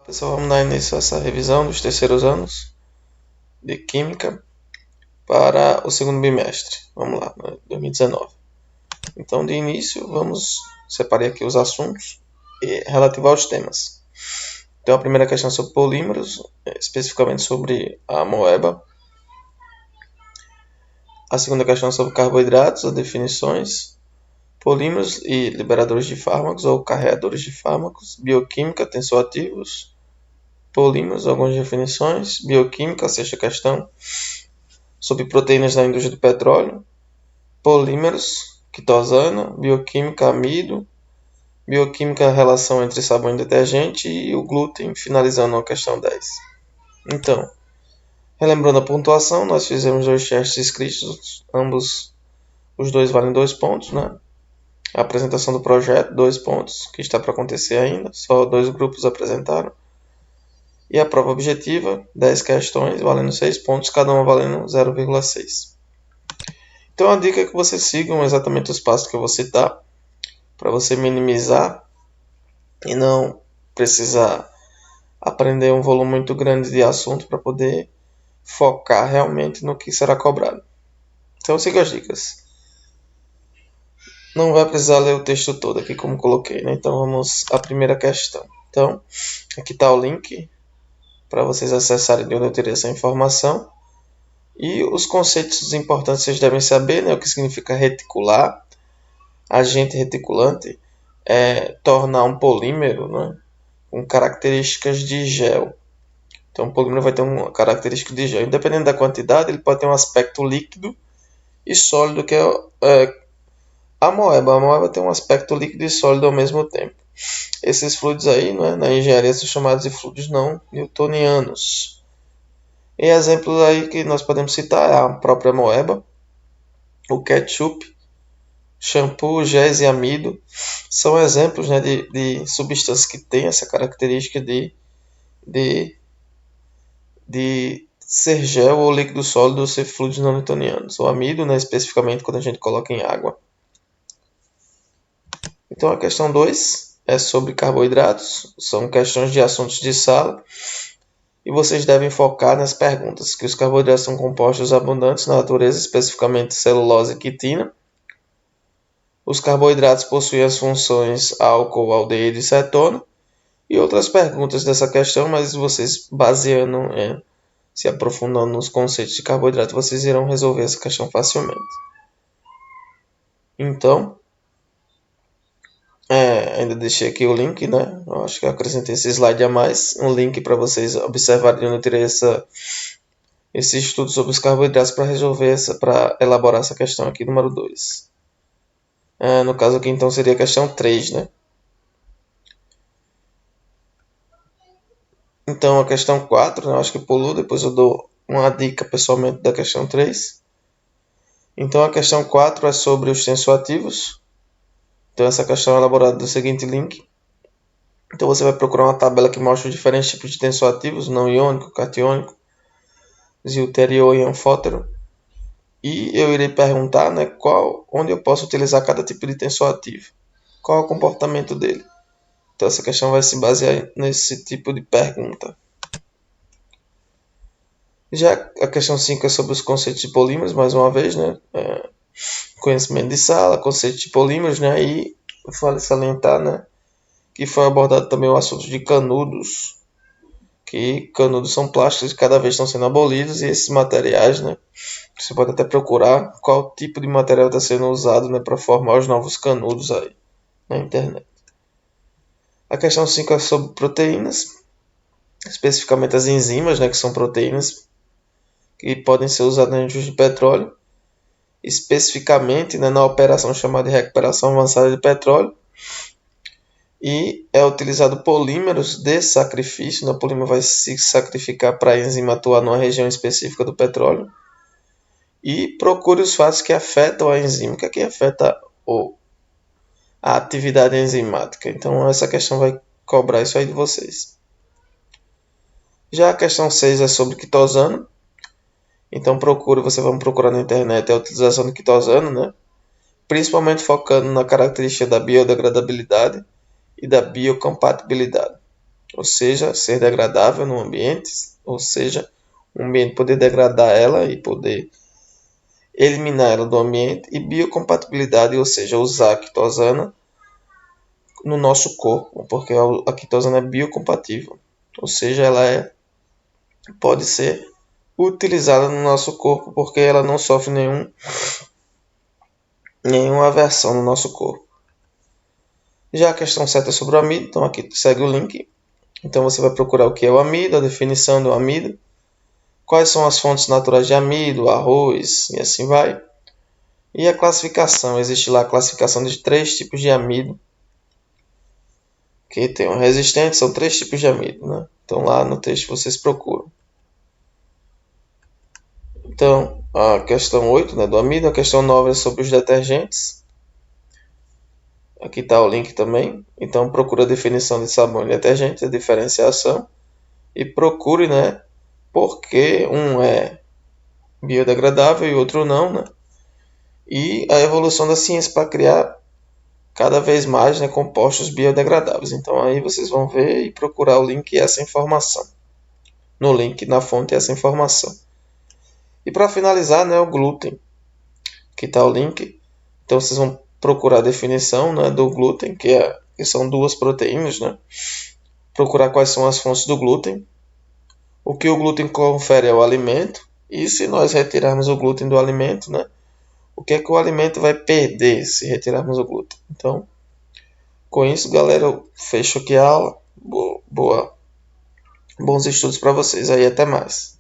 Pessoal, vamos dar início a essa revisão dos terceiros anos de Química para o segundo bimestre. Vamos lá, 2019. Então, de início, separei aqui os assuntos relativos aos temas. Então, a primeira questão é sobre polímeros, especificamente sobre a amoeba. A segunda questão é sobre carboidratos, as definições, polímeros e liberadores de fármacos ou carreadores de fármacos, bioquímica, tensoativos, polímeros, algumas definições, bioquímica, a sexta questão, sobre proteínas da indústria do petróleo, polímeros, quitosana, bioquímica, amido, bioquímica, relação entre sabão e detergente e o glúten, finalizando a questão 10. Então, relembrando a pontuação, nós fizemos 2 testes escritos, ambos os dois valem 2 pontos, né? A apresentação do projeto, 2 pontos, que está para acontecer ainda, só 2 grupos apresentaram. E a prova objetiva, 10 questões, valendo 6 pontos, cada uma valendo 0,6. Então a dica é que vocês sigam exatamente os passos que eu vou citar, para você minimizar e não precisar aprender um volume muito grande de assunto para poder focar realmente no que será cobrado. Então siga as dicas. Não vai precisar ler o texto todo aqui como coloquei, né? Então vamos à primeira questão. Então, aqui está o link para vocês acessarem de onde eu tirei essa informação. E os conceitos importantes vocês devem saber, né? O que significa reticular, agente reticulante, é tornar um polímero, né, com características de gel. Então, o polímero vai ter uma característica de gel. Independente da quantidade, ele pode ter um aspecto líquido e sólido, que é a amoeba. A amoeba tem um aspecto líquido e sólido ao mesmo tempo. Esses fluidos aí, né, na engenharia, são chamados de fluidos não newtonianos. E exemplos aí que nós podemos citar é a própria amoeba, o ketchup, shampoo, géis e amido. São exemplos, né, de substâncias que têm essa característica de ser gel ou líquido sólido ou ser fluidos não newtonianos. O amido, né, especificamente quando a gente coloca em água. Então a questão 2 é sobre carboidratos. São questões de assuntos de sala. E vocês devem focar nas perguntas, que os carboidratos são compostos abundantes na natureza, especificamente celulose e quitina. Os carboidratos possuem as funções álcool, aldeído e cetona. E outras perguntas dessa questão, mas vocês baseando, se aprofundando nos conceitos de carboidrato, vocês irão resolver essa questão facilmente. Então, ainda deixei aqui o link, né? Eu acho que eu acrescentei esse slide a mais, um link para vocês observarem onde eu tirei esse estudo sobre os carboidratos para elaborar essa questão aqui, número 2. No caso aqui, então, seria a questão 3, né? Então, a questão 4, né, eu acho que pulou, depois eu dou uma dica pessoalmente da questão 3. Então, a questão 4 é sobre os tensoativos. Então, essa questão é elaborada do seguinte link. Então, você vai procurar uma tabela que mostra os diferentes tipos de tensoativos, não iônico, catiônico, deuterio e anfótero. E eu irei perguntar, né, onde eu posso utilizar cada tipo de tensoativo. Qual é o comportamento dele? Então, essa questão vai se basear nesse tipo de pergunta. Já a questão 5 é sobre os conceitos de polímeros, mais uma vez, né? Conhecimento de sala, conceito de polímeros, né? E vale salientar, né, que foi abordado também o assunto de canudos, que canudos são plásticos que cada vez estão sendo abolidos, e esses materiais, né, você pode até procurar qual tipo de material está sendo usado, né, para formar os novos canudos aí na internet. A questão 5 é sobre proteínas, especificamente as enzimas, né, que são proteínas que podem ser usadas na indústria de petróleo, especificamente, né, na operação chamada de recuperação avançada de petróleo. E é utilizado polímeros de sacrifício, né? O polímero vai se sacrificar para a enzima atuar numa região específica do petróleo. E procure os fatos que afetam a enzima, que aqui afeta a atividade enzimática. Então essa questão vai cobrar isso aí de vocês. Já a questão 6 é sobre quitosano. Então vocês vão procurar na internet a utilização de quitosano, né? Principalmente focando na característica da biodegradabilidade e da biocompatibilidade. ou seja, ser degradável no ambiente, ou seja, o ambiente poder degradar ela e poder eliminar ela do ambiente, e biocompatibilidade, ou seja, usar a quitosana no nosso corpo, porque a quitosana é biocompatível, ou seja, pode ser utilizada no nosso corpo porque ela não sofre nenhuma aversão no nosso corpo. Já a questão 7 é sobre o amido, então aqui segue o link. Então você vai procurar o que é o amido, a definição do amido, quais são as fontes naturais de amido, arroz e assim vai. E a classificação, existe lá a classificação de 3 tipos de amido, que tem o resistente, são 3 tipos de amido, né? Então lá no texto vocês procuram. Então, a questão 8, né, do amido, a questão 9 é sobre os detergentes. Aqui está o link também. Então procura a definição de sabão e detergente, a diferenciação. E procure, né, porque um é biodegradável e outro não, né? E a evolução da ciência para criar cada vez mais, né, compostos biodegradáveis. Então aí vocês vão ver e procurar o link e essa informação. No link, na fonte, essa informação. E para finalizar, né, o glúten. Aqui está o link. Então vocês vão procurar a definição, né, do glúten, que são 2 proteínas, né? Procurar quais são as fontes do glúten, o que o glúten confere ao alimento, e se nós retirarmos o glúten do alimento, né, o que é que o alimento vai perder se retirarmos o glúten. Então, com isso, galera, eu fecho aqui a aula. Bons estudos para vocês aí, até mais.